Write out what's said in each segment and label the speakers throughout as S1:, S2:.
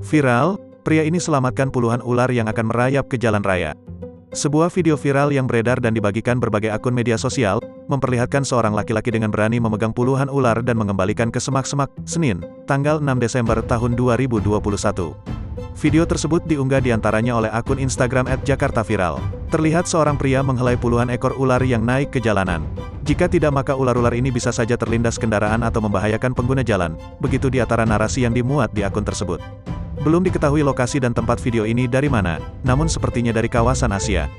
S1: Viral, pria ini selamatkan puluhan ular yang akan merayap ke jalan raya. Sebuah video viral yang beredar dan dibagikan berbagai akun media sosial, memperlihatkan seorang laki-laki dengan berani memegang puluhan ular dan mengembalikan ke semak-semak, Senin, tanggal 6 Desember tahun 2021. Video tersebut diunggah diantaranya oleh akun Instagram @jakartaviral. Terlihat seorang pria menghelai puluhan ekor ular yang naik ke jalanan. Jika tidak maka ular-ular ini bisa saja terlindas kendaraan atau membahayakan pengguna jalan, begitu di antara narasi yang dimuat di akun tersebut. Belum diketahui lokasi dan tempat video ini dari mana, namun sepertinya dari kawasan Asia.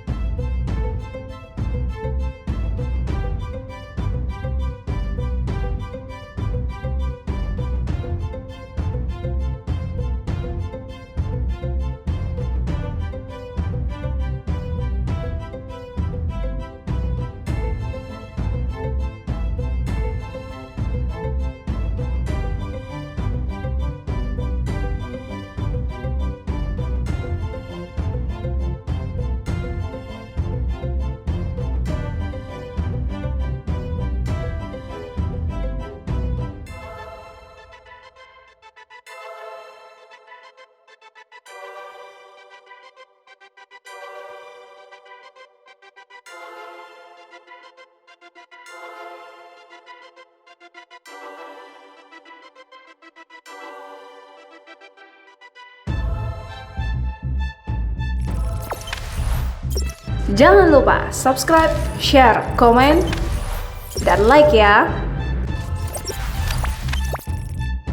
S2: Jangan lupa subscribe, share, komen, dan like ya!